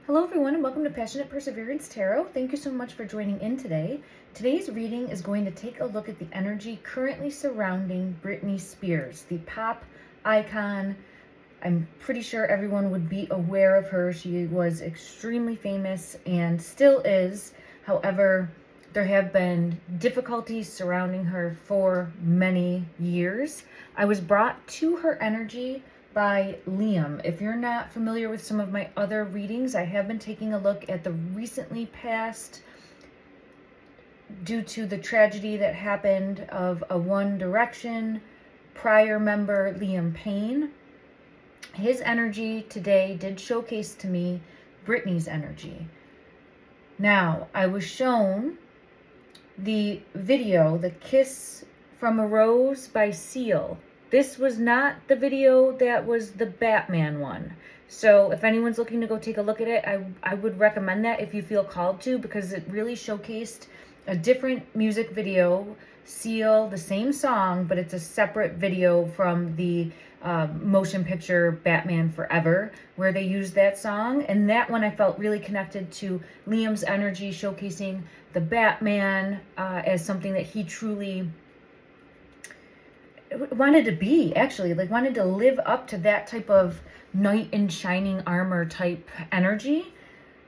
Hello everyone and welcome to Passionate Perseverance Tarot. Thank you so much for joining in today. Today's reading is going to take a look at the energy currently surrounding Britney Spears, the pop icon. I'm pretty sure everyone would be aware of her. She was extremely famous and still is. However, there have been difficulties surrounding her for many years. I was brought to her energy by Liam. If you're not familiar with some of my other readings, I have been taking a look at the recently passed, due to the tragedy that happened of a One Direction prior member, Liam Payne. His energy today did showcase to me Britney's energy. Now, I was shown the video, The Kiss from a Rose by Seal. This was not the video that was the Batman one. So if anyone's looking to go take a look at it, I would recommend that if you feel called to, because it really showcased a different music video. Seal, the same song, but it's a separate video from the motion picture Batman Forever, where they used that song. And that one I felt really connected to Liam's energy, showcasing the Batman as something that he truly wanted to be, actually, like wanted to live up to that type of knight in shining armor type energy.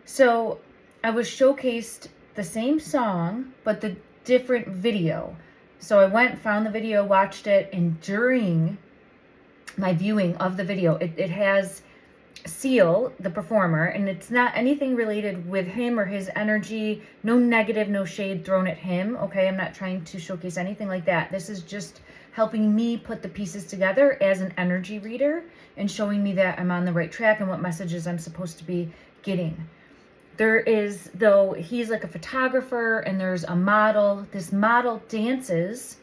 So I was showcased the same song, but the different video. So I went, found the video, watched it, and during my viewing of the video, it has Seal, the performer, and it's not anything related with him or his energy. No negative, no shade thrown at him, okay? I'm not trying to showcase anything like that. This is just helping me put the pieces together as an energy reader and showing me that I'm on the right track and what messages I'm supposed to be getting. There is, though, he's like a photographer and there's a model. This model dances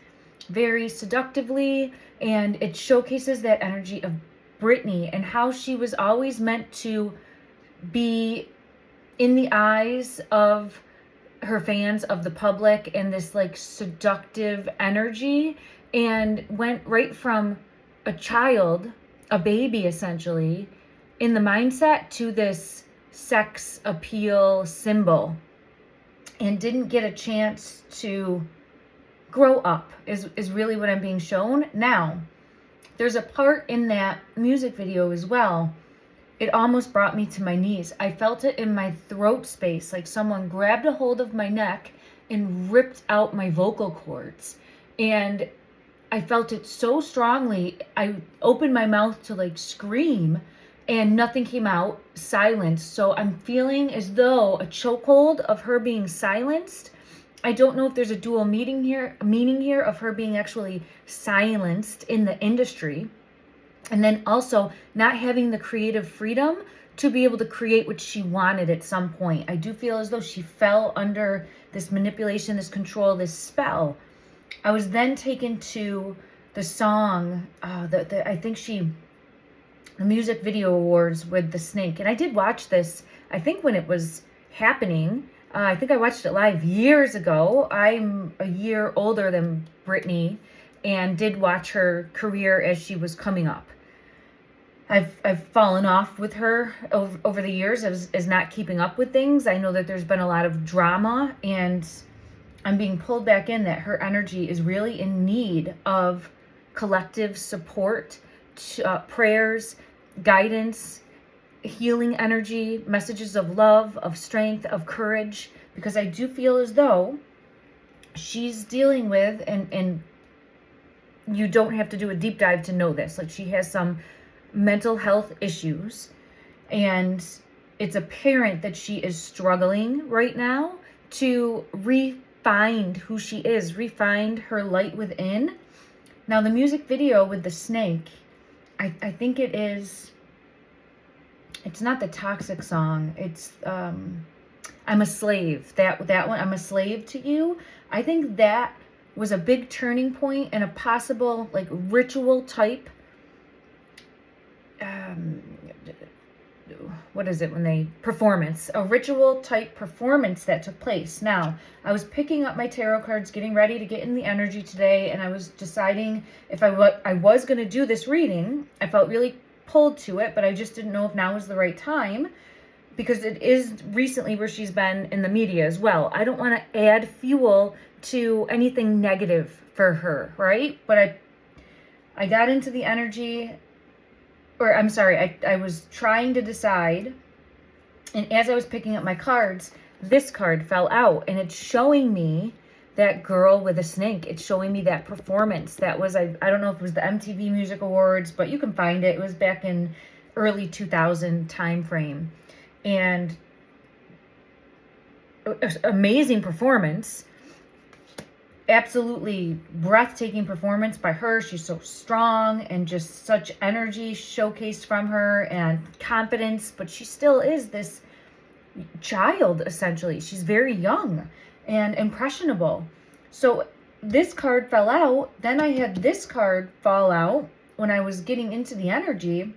very seductively, and it showcases that energy of Britney and how she was always meant to be in the eyes of her fans, of the public, and this like seductive energy, and went right from a child, a baby essentially, in the mindset to this sex appeal symbol, and didn't get a chance to grow up is really what I'm being shown. Now, there's a part in that music video as well. It almost brought me to my knees. I felt it in my throat space, like someone grabbed a hold of my neck and ripped out my vocal cords. And I felt it so strongly. I opened my mouth to like scream and nothing came out, silence. So I'm feeling as though a chokehold of her being silenced. I don't know if there's a dual meaning here of her being actually silenced in the industry, and then also not having the creative freedom to be able to create what she wanted at some point. I do feel as though she fell under this manipulation, this control, this spell. I was then taken to the song, the music video awards with the snake. And I did watch this, I think when it was happening. I think I watched it live years ago. I'm a year older than Britney and did watch her career as she was coming up. I've fallen off with her over the years as not keeping up with things. I know that there's been a lot of drama, and I'm being pulled back in that her energy is really in need of collective support, prayers, guidance, healing energy, messages of love, of strength, of courage, because I do feel as though she's dealing with, and you don't have to do a deep dive to know this, like she has some mental health issues, and it's apparent that she is struggling right now to refine who she is, refine her light within. Now, the music video with the snake, I think it is, it's not the Toxic song. It's I'm a Slave. That one, I'm a Slave to You. I think that was a big turning point and a possible like ritual type. What is it when they performance? A ritual type performance that took place. Now, I was picking up my tarot cards, getting ready to get in the energy today, and I was deciding if I was going to do this reading. I felt really pulled to it, but I just didn't know if now was the right time because it is recently where she's been in the media as well. I don't want to add fuel to anything negative for her, right? But I got into the energy, or I'm sorry, I was trying to decide, and as I was picking up my cards, this card fell out, and it's showing me that girl with a snake. It's showing me that performance. That was, I don't know if it was the MTV Music Awards, but you can find it. It was back in early 2000 time frame. And amazing performance. Absolutely breathtaking performance by her. She's so strong and just such energy showcased from her and confidence, but she still is this child, essentially. She's very young and impressionable. So this card fell out. Then I had this card fall out when I was getting into the energy,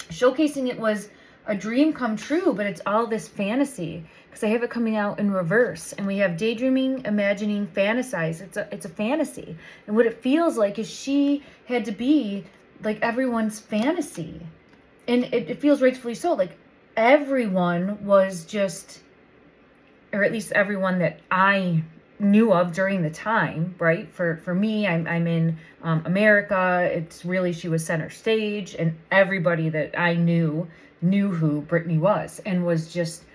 showcasing it was a dream come true, but it's all this fantasy, because I have it coming out in reverse, and we have daydreaming, imagining, fantasize. It's a fantasy, and what it feels like is she had to be like everyone's fantasy, and it feels rightfully so. Like everyone was just, or at least everyone that I knew of during the time, right? For me, I'm in America. It's really, she was center stage, and everybody that I knew who Britney was, and was just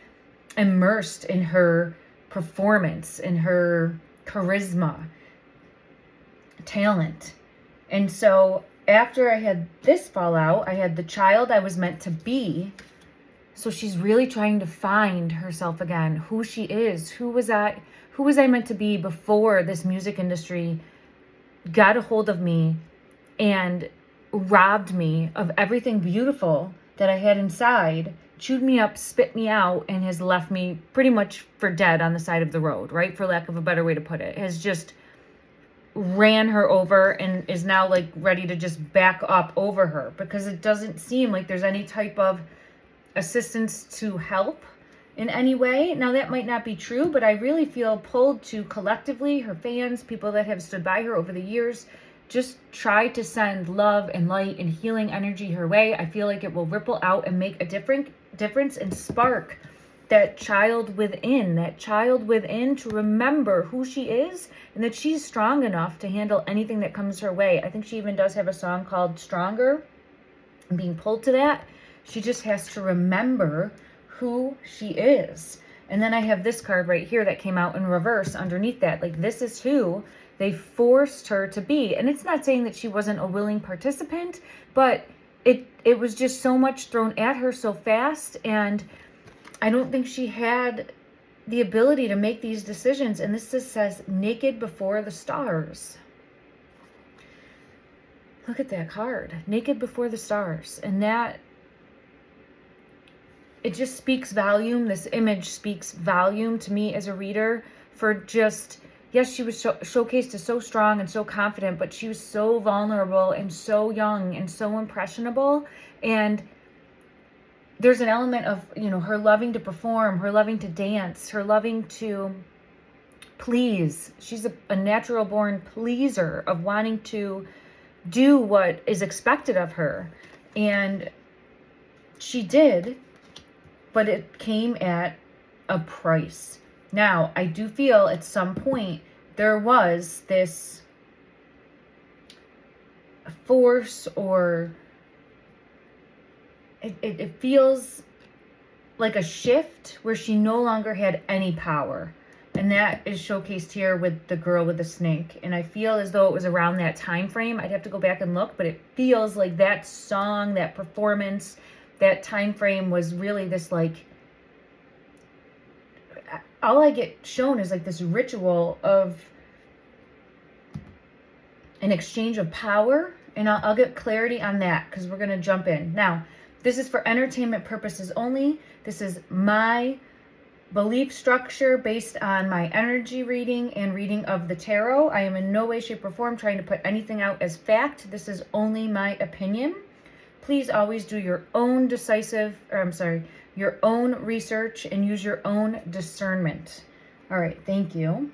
immersed in her performance, in her charisma, talent. And so after I had this fall out, I had the child I was meant to be. So she's really trying to find herself again, who she is. Who was I meant to be before this music industry got a hold of me and robbed me of everything beautiful that I had inside, chewed me up, spit me out, and has left me pretty much for dead on the side of the road, right? For lack of a better way to put it. Has just ran her over and is now like ready to just back up over her, because it doesn't seem like there's any type of assistance to help in any way. Now that might not be true, but I really feel pulled to collectively, her fans, people that have stood by her over the years, just try to send love and light and healing energy her way. I feel like it will ripple out and make a difference and spark that child within to remember who she is, and that she's strong enough to handle anything that comes her way. I think she even does have a song called Stronger. I'm being pulled to that. She just has to remember who she is. And then I have this card right here that came out in reverse underneath that. Like, this is who they forced her to be. And it's not saying that she wasn't a willing participant, but it was just so much thrown at her so fast, and I don't think she had the ability to make these decisions. And this just says naked before the stars. Look at that card, naked before the stars. And that, it just speaks volume. This image speaks volume to me as a reader for just, yes, she was showcased as so strong and so confident, but she was so vulnerable and so young and so impressionable. And there's an element of, her loving to perform, her loving to dance, her loving to please. She's a natural born pleaser, of wanting to do what is expected of her. And she did, but it came at a price. Now, I do feel at some point there was this force, or it feels like a shift where she no longer had any power. And that is showcased here with the girl with the snake. And I feel as though it was around that time frame. I'd have to go back and look, but it feels like that song, that performance, that time frame was really this, like, all I get shown is like this ritual of an exchange of power. And I'll get clarity on that, because we're going to jump in. Now, this is for entertainment purposes only. This is my belief structure based on my energy reading and reading of the tarot. I am in no way, shape, or form trying to put anything out as fact. This is only my opinion. Please always do your own your own research and use your own discernment. All right, thank you.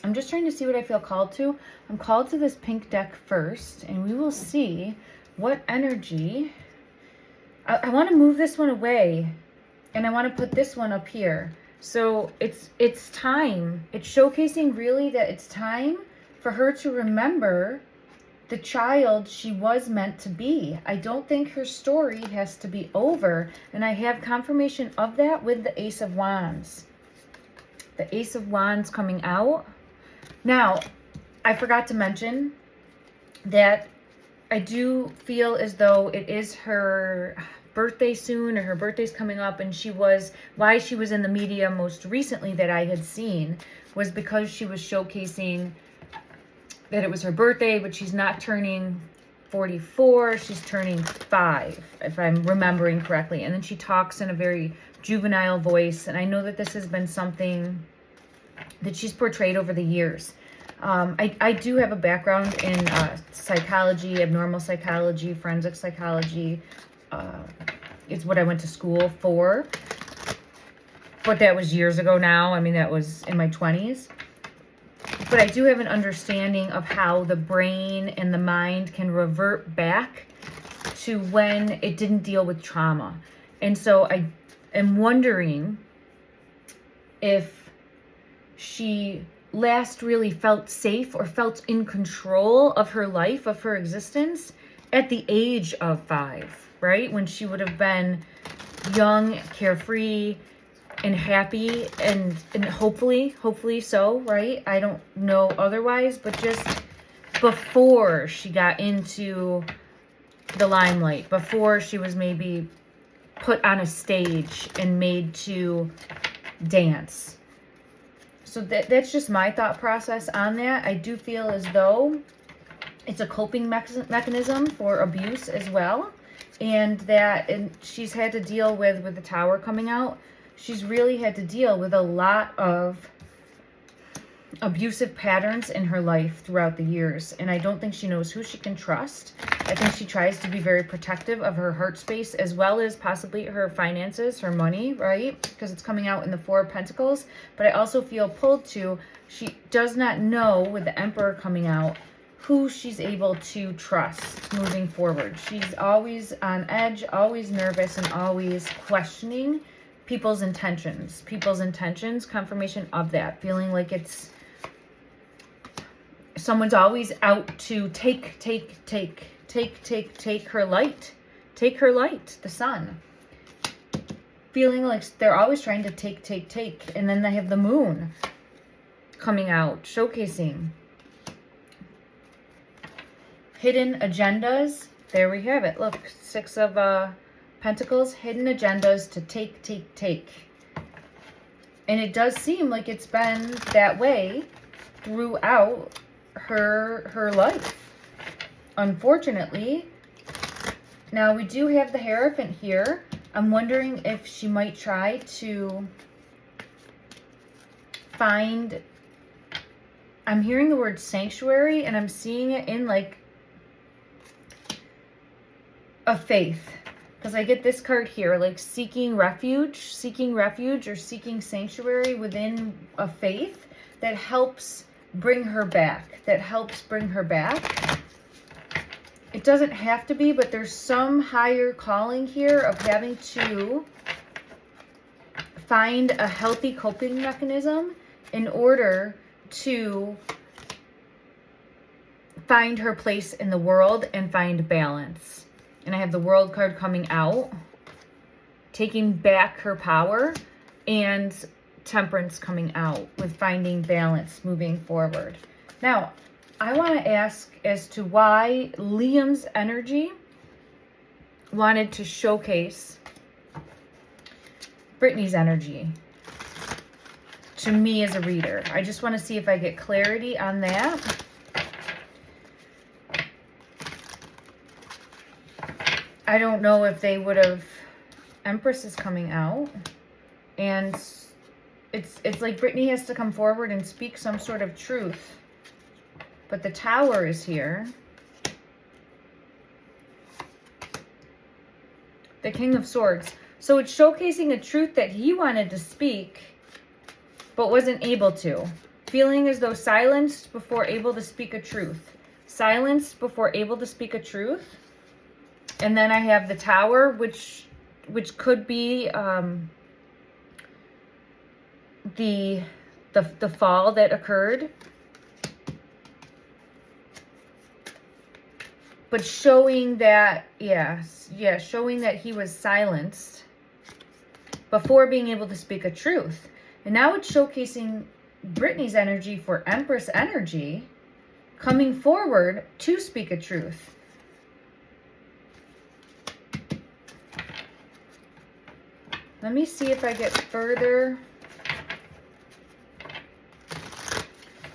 I'm just trying to see what I feel called to. I'm called to this pink deck first, and we will see what energy. I want to move this one away And I want to put this one up here. So it's time. It's showcasing really that it's time for her to remember the child she was meant to be. I don't think her story has to be over. And I have confirmation of that with the Ace of Wands. The Ace of Wands coming out. Now, I forgot to mention that I do feel as though it is her birthday soon, or her birthday's coming up, and why she was in the media most recently that I had seen was because she was showcasing that it was her birthday, but she's not turning 44, she's turning 5, if I'm remembering correctly. And then she talks in a very juvenile voice, and I know that this has been something that she's portrayed over the years. I do have a background in psychology, abnormal psychology, forensic psychology. It's what I went to school for. But that was years ago now. I mean, that was in my 20s. But I do have an understanding of how the brain and the mind can revert back to when it didn't deal with trauma. And so I am wondering if she last really felt safe or felt in control of her life, of her existence, at the age of 5, right? When she would have been young, carefree, and happy, and hopefully so, right? I don't know otherwise, but just before she got into the limelight, before she was maybe put on a stage and made to dance. So that's just my thought process on that. I do feel as though it's a coping mechanism for abuse as well. And she's had to deal with the Tower coming out. She's really had to deal with a lot of abusive patterns in her life throughout the years. And I don't think she knows who she can trust. I think she tries to be very protective of her heart space, as well as possibly her finances, her money, right? Because it's coming out in the 4 of Pentacles. But I also feel pulled to, she does not know, with the Emperor coming out, who she's able to trust moving forward. She's always on edge, always nervous, and always questioning people's intentions. Confirmation of that. Feeling like it's someone's always out to take her light. Take her light, the sun. Feeling like they're always trying to take. And then they have the Moon coming out, showcasing hidden agendas. There we have it. Look, 6 of Pentacles, hidden agendas to take. And it does seem like it's been that way throughout her life, unfortunately. Now we do have the Hierophant here. I'm wondering if she might try to find, I'm hearing the word sanctuary, and I'm seeing it in like a faith, because I get this card here, like seeking refuge or seeking sanctuary within a faith that helps bring her back. It doesn't have to be, but there's some higher calling here of having to find a healthy coping mechanism in order to find her place in the world and find balance. And I have the World card coming out, taking back her power, and Temperance coming out with finding balance moving forward. Now, I want to ask as to why Liam's energy wanted to showcase Britney's energy to me as a reader. I just want to see if I get clarity on that. I don't know if they would have, Empress is coming out, and it's like Britney has to come forward and speak some sort of truth. But the Tower is here. The King of Swords. So it's showcasing a truth that he wanted to speak, but wasn't able to. Feeling as though silenced before able to speak a truth. Silenced before able to speak a truth. And then I have the Tower, which could be the fall that occurred, but showing that, showing that he was silenced before being able to speak a truth. And now it's showcasing Britney's energy for Empress energy, coming forward to speak a truth. Let me see if I get further.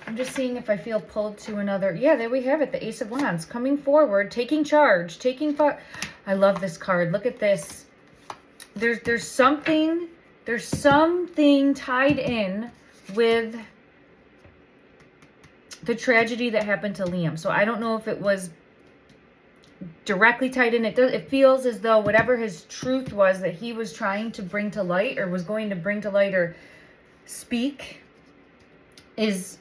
I'm just seeing if I feel pulled to another. Yeah, there we have it. The Ace of Wands coming forward, taking charge, I love this card. Look at this. There's something tied in with the tragedy that happened to Liam. So I don't know if it was directly tied in. It feels as though whatever his truth was that he was trying to bring to light, or was going to bring to light, or speak, is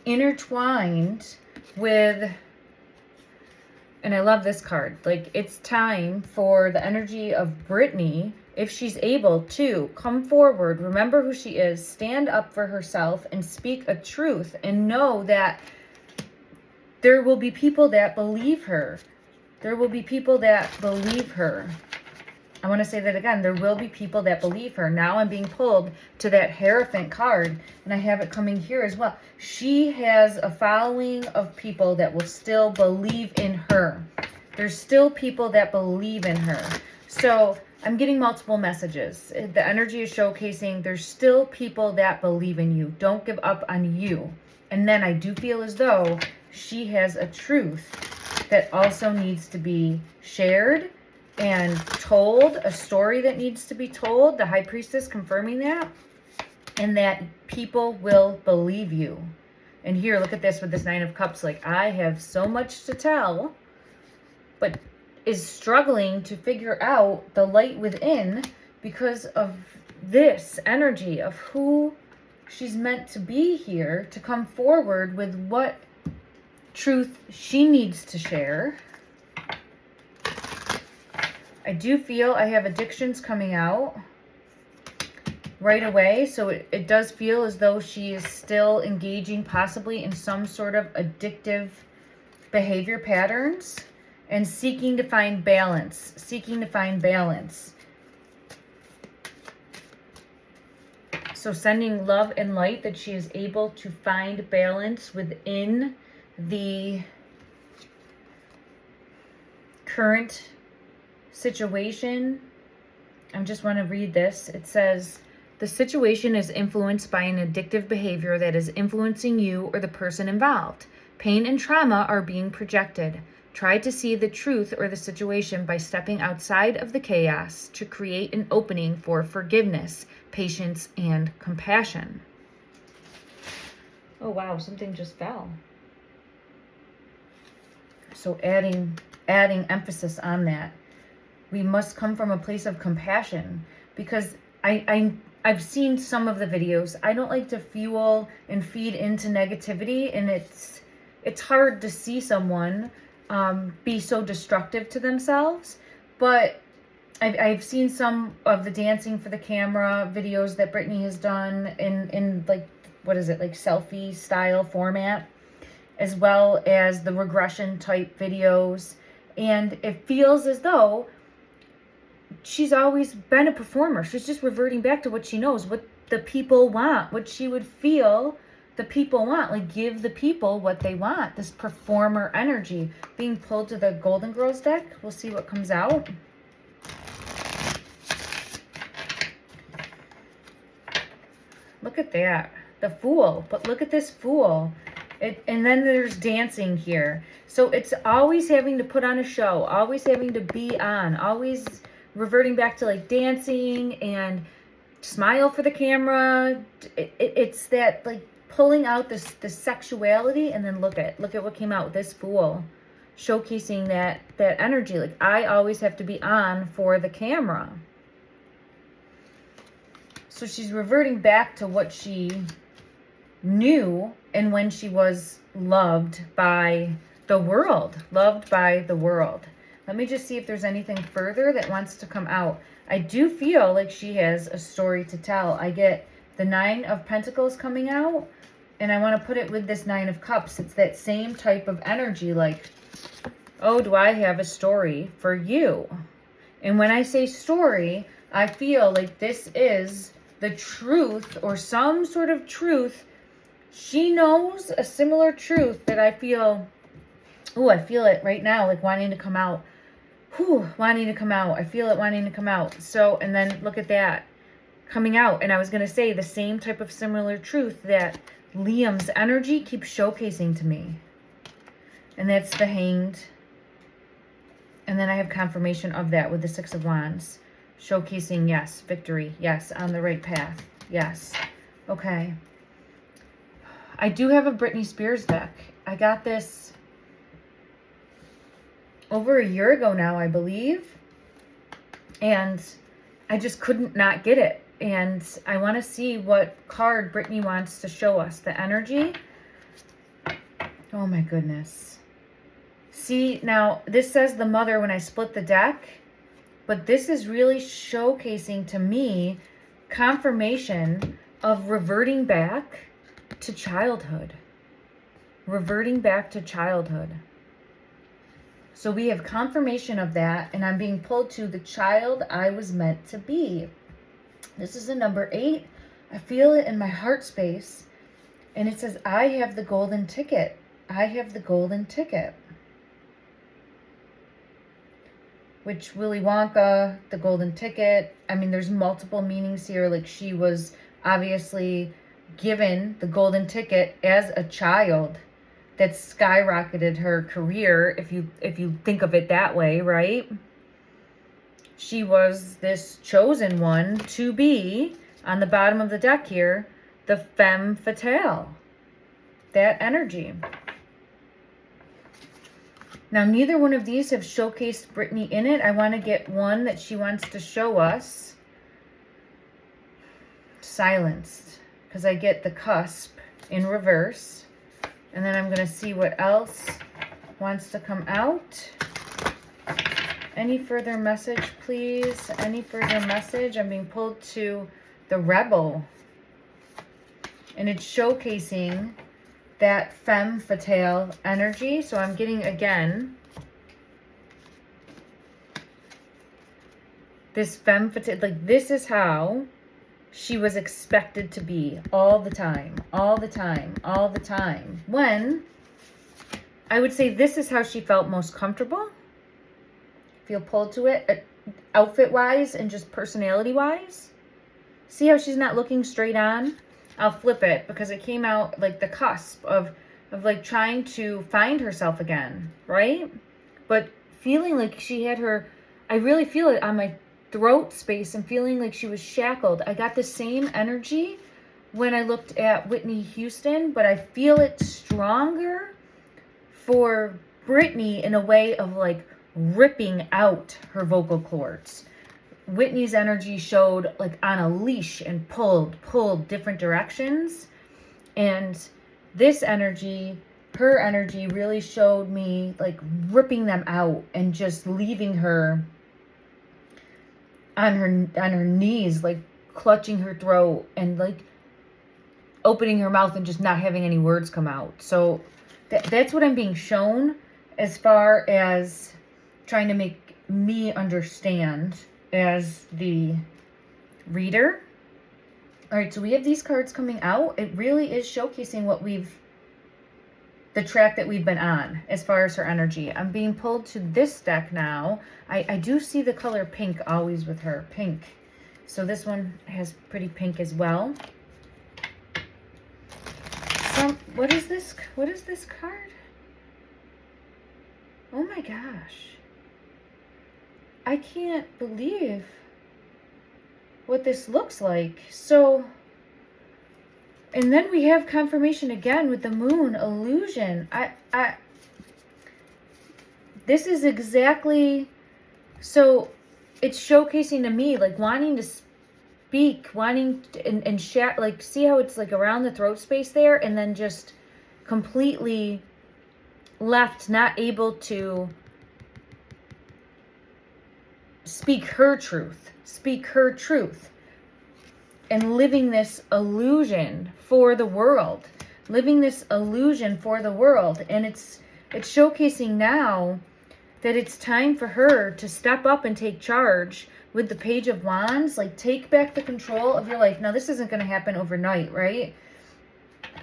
intertwined with, and I love this card, like it's time for the energy of Britney, if she's able to come forward, remember who she is, stand up for herself and speak a truth, and know that there will be people that believe her. There will be people that believe her. I want to say that again. There will be people that believe her. Now I'm being pulled to that Hierophant card, and I have it coming here as well. She has a following of people that will still believe in her. There's still people that believe in her. So I'm getting multiple messages. The energy is showcasing there's still people that believe in you. Don't give up on you. And then I do feel as though she has a truth that also needs to be shared and told, a story that needs to be told, the High Priestess confirming that, and that people will believe you. And here, look at this with this Nine of Cups, like I have so much to tell, but is struggling to figure out the light within because of this energy of who she's meant to be here, to come forward with what truth she needs to share. I do feel I have addictions coming out right away. So it does feel as though she is still engaging possibly in some sort of addictive behavior patterns and seeking to find balance, So sending love and light that she is able to find balance within the current situation. I just want to read this. It says, the situation is influenced by an addictive behavior that is influencing you or the person involved. Pain and trauma are being projected. Try to see the truth or the situation by stepping outside of the chaos to create an opening for forgiveness, patience, and compassion. Oh wow, something just fell. So adding emphasis on that. We must come from a place of compassion, because I've seen some of the videos. I don't like to fuel and feed into negativity, and it's hard to see someone be so destructive to themselves. But I've seen some of the dancing for the camera videos that Britney has done in like, what is it, like selfie style format, as well as the regression type videos. And it feels as though she's always been a performer. She's just reverting back to what she knows, what the people want, what she would feel the people want. Like, give the people what they want. This performer energy being pulled to the Golden Girls deck. We'll see what comes out. Look at that. The Fool. But look at this Fool. And then there's dancing here. So it's always having to put on a show. Always having to be on. Always reverting back to like dancing and smile for the camera. It's that like pulling out this sexuality. And then look at what came out with this Fool. Showcasing that energy. Like, I always have to be on for the camera. So she's reverting back to what she knew and when she was loved by the world. Loved by the world. Let me just see if there's anything further that wants to come out. I do feel like she has a story to tell. I get the 9 of Pentacles coming out, and I want to put it with this 9 of Cups. It's that same type of energy, like, oh, do I have a story for you? And when I say story, I feel like this is the truth or some sort of truth. She knows a similar truth that I feel, oh, I feel it right now, like wanting to come out. Whew, wanting to come out. I feel it wanting to come out. So, and then look at that, coming out. And I was going to say the same type of similar truth that Liam's energy keeps showcasing to me. And that's the Hanged. And then I have confirmation of that with the 6 of Wands. Showcasing, yes, victory. Yes, on the right path. Yes. Okay. I do have a Britney Spears deck. I got this over a year ago now, I believe. And I just couldn't not get it. And I want to see what card Britney wants to show us. The energy. Oh my goodness. See, now this says the mother when I split the deck. But this is really showcasing to me confirmation of reverting back to childhood. Reverting back to childhood. So we have confirmation of that, and I'm being pulled to the child I was meant to be. This is a number 8. I feel it in my heart space, and it says, I have the golden ticket. I have the golden ticket. Which Willy Wonka, the golden ticket. I mean, there's multiple meanings here. Like she was obviously given the golden ticket as a child that skyrocketed her career, if you think of it that way, right? She was this chosen one to be, on the bottom of the deck here, the femme fatale. That energy. Now, neither one of these have showcased Britney in it. I want to get one that she wants to show us. Silenced. Because I get the cusp in reverse. And then I'm going to see what else wants to come out. Any further message, please? Any further message? I'm being pulled to the Rebel. And it's showcasing that femme fatale energy. So I'm getting, again, this femme fatale. Like, this is how she was expected to be all the time, all the time, all the time. When I would say this is how she felt most comfortable. Feel pulled to it, outfit-wise and just personality-wise. See how she's not looking straight on? I'll flip it because it came out like the cusp of like trying to find herself again, right? But feeling like she had her, I really feel it on my throat space and feeling like she was shackled. I got the same energy when I looked at Whitney Houston, but I feel it stronger for Britney in a way of like ripping out her vocal cords. Whitney's energy showed like on a leash and pulled different directions. And this energy, her energy really showed me like ripping them out and just leaving her on her knees, like clutching her throat and like opening her mouth and just not having any words come out. So that's what I'm being shown as far as trying to make me understand as the reader. All right, so we have these cards coming out. It really is showcasing what the track that we've been on as far as her energy. I'm being pulled to this deck now. I do see the color pink always with her, pink. So this one has pretty pink as well. What is this? What is this card? Oh my gosh. I can't believe what this looks like. So, and then we have confirmation again with the moon illusion. This is exactly, so it's showcasing to me like wanting to speak, wanting to, and chat, like see how it's like around the throat space there and then just completely left, not able to speak her truth. and living this illusion for the world. Living this illusion for the world. And it's showcasing now that it's time for her to step up and take charge with the Page of Wands. Like, take back the control of your life. Now, this isn't going to happen overnight, right?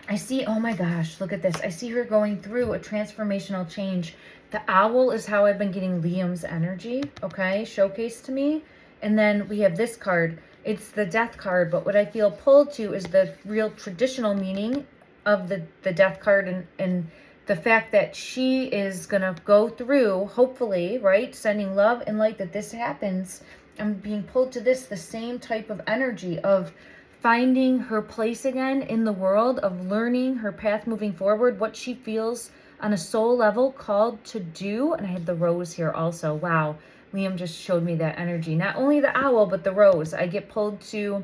I see, oh my gosh, look at this. I see her going through a transformational change. The owl is how I've been getting Liam's energy, okay, showcased to me. And then we have this card. It's the Death card, but what I feel pulled to is the real traditional meaning of the Death card, and the fact that she is going to go through, hopefully, right, sending love and light that this happens. I'm being pulled to this, the same type of energy of finding her place again in the world, of learning her path moving forward, what she feels on a soul level called to do. And I had the rose here also. Wow. Liam just showed me that energy. Not only the owl, but the rose. I get pulled to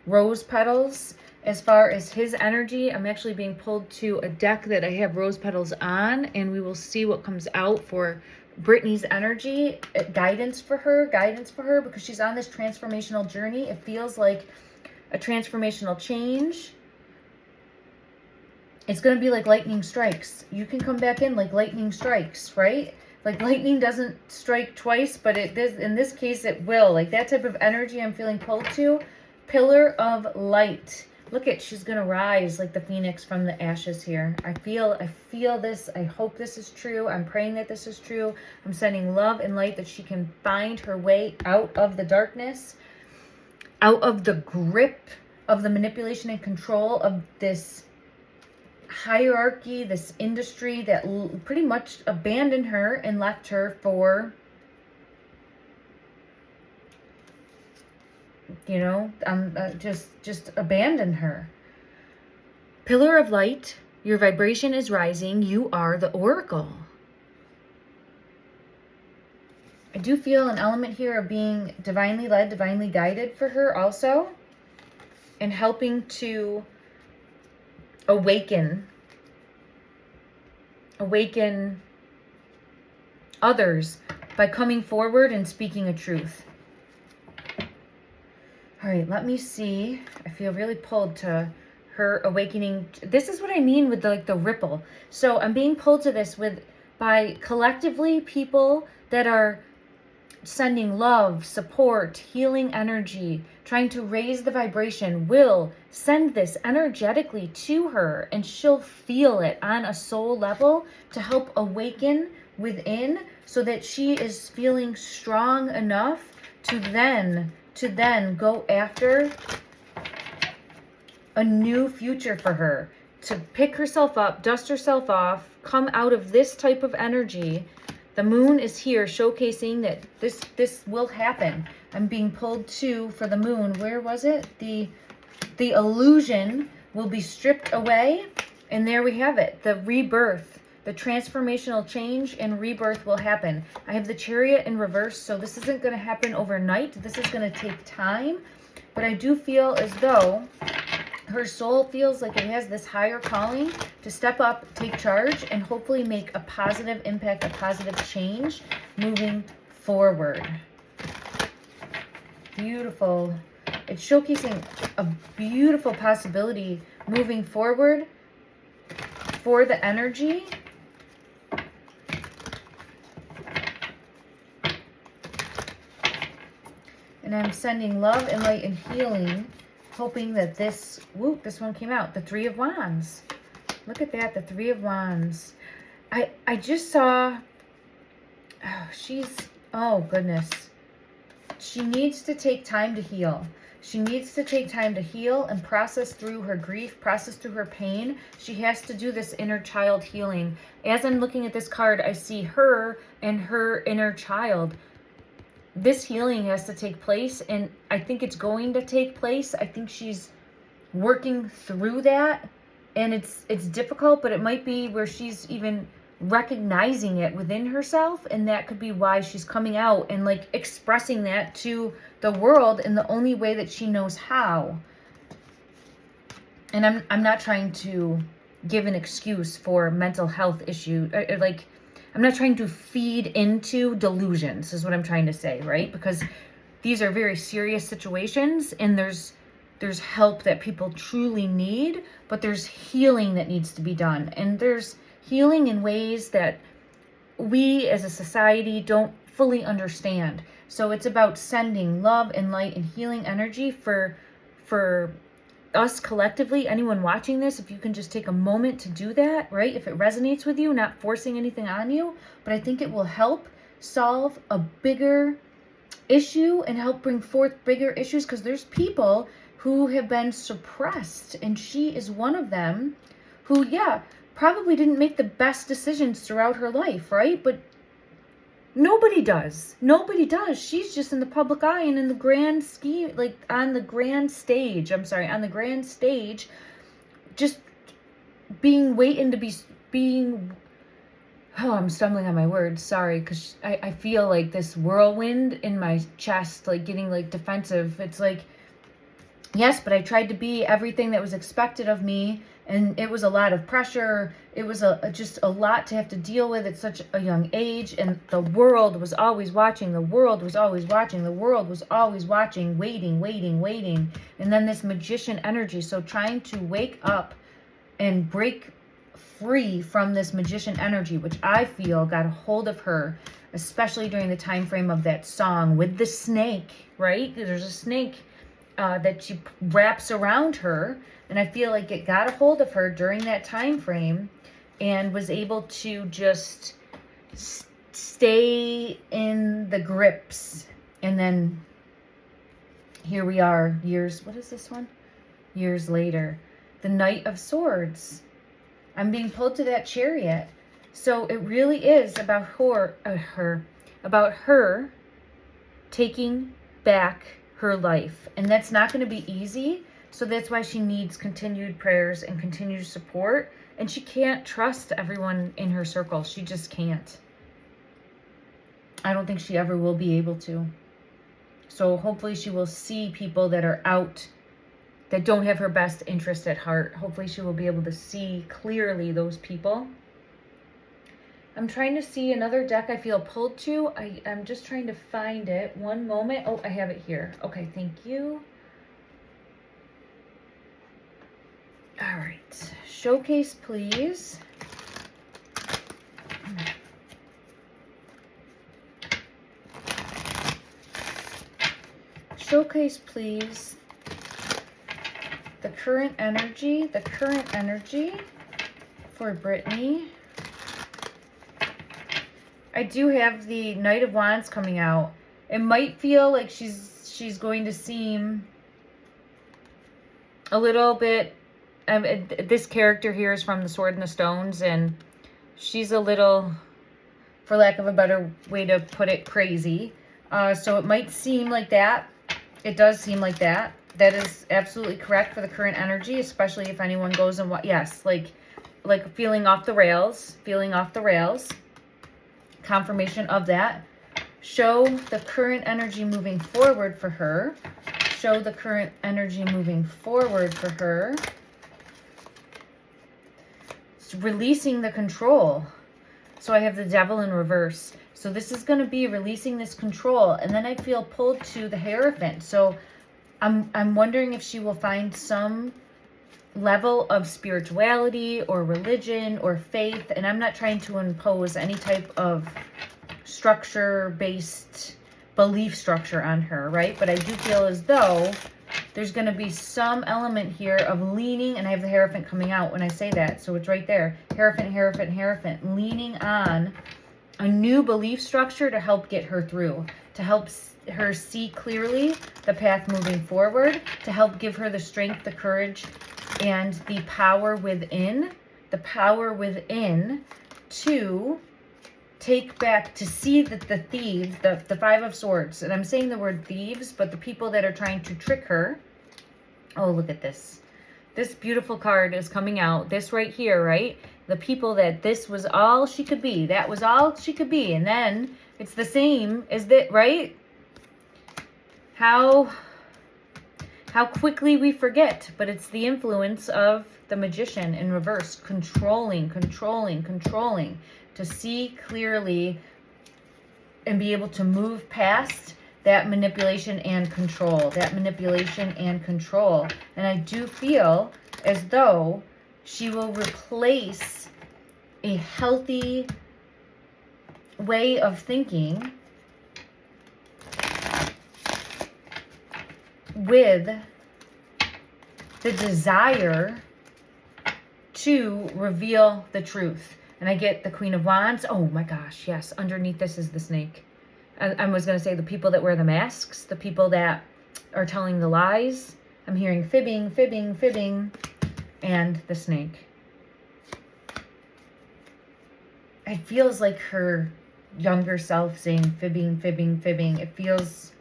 rose petals as far as his energy. I'm actually being pulled to a deck that I have rose petals on, and we will see what comes out for Britney's energy. Guidance for her, because she's on this transformational journey. It feels like a transformational change. It's going to be like lightning strikes. You can come back in like lightning strikes, right? Like lightning doesn't strike twice, but in this case it will. Like that type of energy I'm feeling pulled to. Pillar of light. Look at, she's going to rise like the phoenix from the ashes here. I feel this. I hope this is true. I'm praying that this is true. I'm sending love and light that she can find her way out of the darkness, out of the grip of the manipulation and control of this hierarchy, this industry that pretty much abandoned her and left her for, you know, just abandon her. Pillar of light, your vibration is rising. You are the oracle. I do feel an element here of being divinely led, divinely guided for her also, and helping to awaken others by coming forward and speaking a truth. All right, let me see. I feel really pulled to her awakening. This is what I mean with the ripple. So I'm being pulled to this by collectively people that are sending love, support, healing energy, trying to raise the vibration, will send this energetically to her, and she'll feel it on a soul level to help awaken within, so that she is feeling strong enough to then go after a new future for her, to pick herself up, dust herself off, come out of this type of energy. The moon is here showcasing that this will happen. I'm being pulled to for the moon. Where was it? The illusion will be stripped away, and there we have it. The rebirth, the transformational change and rebirth will happen. I have the Chariot in reverse, so this isn't going to happen overnight. This is going to take time, but I do feel as though her soul feels like it has this higher calling to step up, take charge, and hopefully make a positive impact, a positive change moving forward. Beautiful. It's showcasing a beautiful possibility moving forward for the energy. And I'm sending love and light and healing, hoping that this one came out. The Three of Wands. Look at that, the Three of Wands. I just saw, oh goodness. She needs to take time to heal. She needs to take time to heal and process through her grief, process through her pain. She has to do this inner child healing. As I'm looking at this card, I see her and her inner child. This healing has to take place, and I think it's going to take place. I think she's working through that, and it's difficult, but it might be where she's even recognizing it within herself, and that could be why she's coming out and like expressing that to the world in the only way that she knows how. And I'm not trying to give an excuse for mental health issue, like I'm not trying to feed into delusions, is what I'm trying to say, right? Because these are very serious situations, and there's there's help that people truly need, but there's healing that needs to be done. And there's healing in ways that we as a society don't fully understand. So it's about sending love and light and healing energy for us collectively. Anyone watching this, if you can just take a moment to do that, right? If it resonates with you, not forcing anything on you, but I think it will help solve a bigger issue and help bring forth bigger issues, because there's people who have been suppressed, and she is one of them who, yeah, probably didn't make the best decisions throughout her life, right? But nobody does. Nobody does. She's just in the public eye and in the grand scheme, like on the grand stage, just waiting to being, oh, I'm stumbling on my words, sorry, because I feel like this whirlwind in my chest, like getting like defensive. It's like, yes, but I tried to be everything that was expected of me, and it was a lot of pressure. It was just a lot to have to deal with at such a young age, and the world was always watching. The world was always watching. The world was always watching, waiting. And then this magician energy. So trying to wake up and break free from this magician energy, which I feel got a hold of her, especially during the time frame of that song with the snake, right? There's a snake that she wraps around her, and I feel like it got a hold of her during that time frame and was able to just stay in the grips. And then here we are years, what is this one? Years later, the Knight of Swords. I'm being pulled to that Chariot. So it really is about about her taking back her life. And that's not going to be easy. So that's why she needs continued prayers and continued support. And she can't trust everyone in her circle. She just can't. I don't think she ever will be able to. So hopefully she will see people that are out, that don't have her best interest at heart. Hopefully she will be able to see clearly those people. I'm trying to see another deck I feel pulled to. I'm just trying to find it. One moment. Oh, I have it here. Okay, thank you. All right. Showcase, please. Showcase, please. The current energy for Britney. I do have the Knight of Wands coming out. It might feel like she's going to seem a little bit, this character here is from the Sword and the Stones, and she's a little, for lack of a better way to put it, crazy. So it might seem like that. It does seem like that. That is absolutely correct for the current energy, especially if anyone goes and yes, like feeling off the rails. Confirmation of that. Show the current energy moving forward for her. Show the current energy moving forward for her. It's releasing the control. So I have the Devil in reverse. So this is going to be releasing this control. And then I feel pulled to the Hierophant. So I'm wondering if she will find some level of spirituality or religion or faith. And I'm not trying to impose any type of structure-based belief structure on her, right? But I do feel as though there's going to be some element here of leaning, and I have the Hierophant coming out when I say that. So it's right there. Hierophant, leaning on a new belief structure to help get her through, to help her see clearly the path moving forward, to help give her the strength, the courage, and the power within, to take back, to see that the thieves, the Five of Swords, and I'm saying the word thieves, but the people that are trying to trick her. Oh, look at this. This beautiful card is coming out. This right here, right? The people that this was all she could be. That was all she could be. And then it's the same as that, right? How quickly we forget, but it's the influence of the Magician in reverse, controlling, to see clearly and be able to move past that manipulation and control, that manipulation and control. And I do feel as though she will replace a healthy way of thinking with the desire to reveal the truth. And I get the Queen of Wands. Oh my gosh, yes. Underneath this is the snake. I was going to say the people that wear the masks, the people that are telling the lies. I'm hearing fibbing, fibbing, fibbing, and the snake. It feels like her younger self saying fibbing, fibbing, fibbing. It feels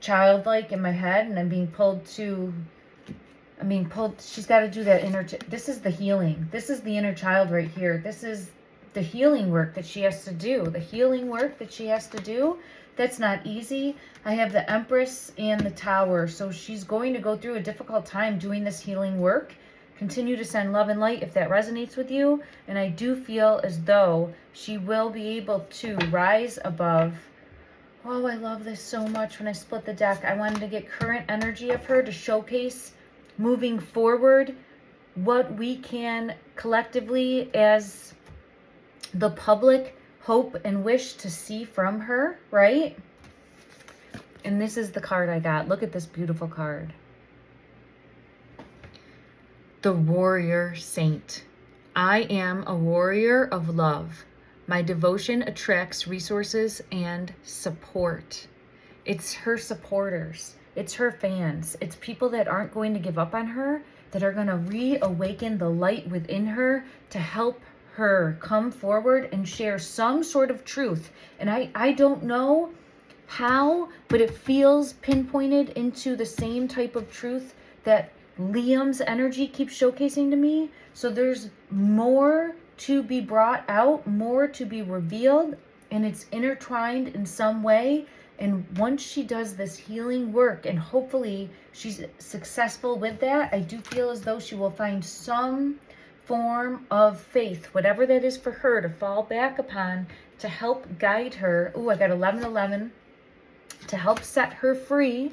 childlike in my head, and I'm being pulled. She's got to do that inner, this is the healing. This is the inner child right here. This is the healing work that she has to do. The healing work that she has to do. That's not easy. I have the Empress and the Tower. So she's going to go through a difficult time doing this healing work. Continue to send love and light if that resonates with you. And I do feel as though she will be able to rise above. Oh, I love this so much. When I split the deck, I wanted to get current energy of her to showcase moving forward what we can collectively as the public hope and wish to see from her, right? And this is the card I got. Look at this beautiful card. The Warrior Saint. I am a warrior of love. My devotion attracts resources and support. It's her supporters. It's her fans. It's people that aren't going to give up on her, that are going to reawaken the light within her to help her come forward and share some sort of truth. And I don't know how, but it feels pinpointed into the same type of truth that Liam's energy keeps showcasing to me. So there's more to be brought out, more to be revealed, and it's intertwined in some way. And once she does this healing work, and hopefully she's successful with that, I do feel as though she will find some form of faith, whatever that is for her, to fall back upon to help guide her. Oh, I got 1111 to help set her free.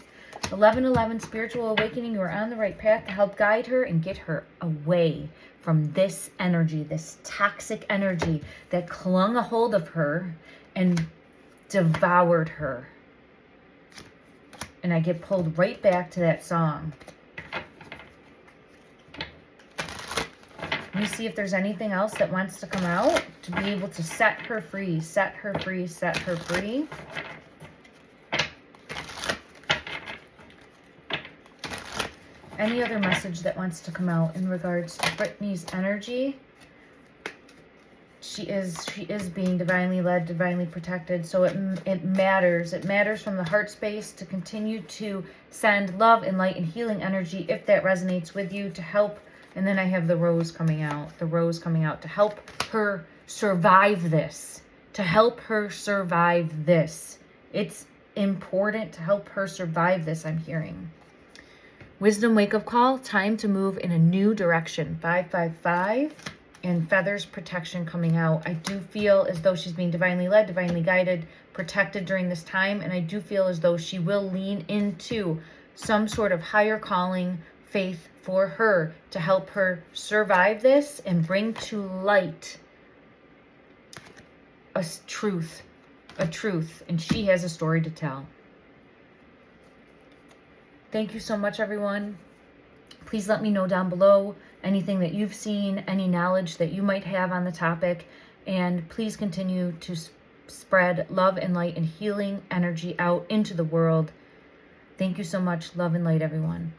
1111, spiritual awakening. You're on the right path to help guide her and get her away from this energy, this toxic energy that clung a hold of her and devoured her. And I get pulled right back to that song. Let me see if there's anything else that wants to come out to be able to set her free, set her free, set her free. Any other message that wants to come out in regards to Britney's energy? She is being divinely led, divinely protected. So it matters. It matters from the heart space to continue to send love and light and healing energy if that resonates with you, to help. And then I have the rose coming out. The rose coming out to help her survive this. To help her survive this. It's important to help her survive this, I'm hearing. Wisdom wake-up call. Time to move in a new direction. 555. And feathers protection coming out. I do feel as though she's being divinely led, divinely guided, protected during this time. And I do feel as though she will lean into some sort of higher calling, faith for her to help her survive this and bring to light a truth. And she has a story to tell. Thank you so much, everyone. Please let me know down below anything that you've seen, any knowledge that you might have on the topic, and please continue to spread love and light and healing energy out into the world. Thank you so much. Love and light, everyone.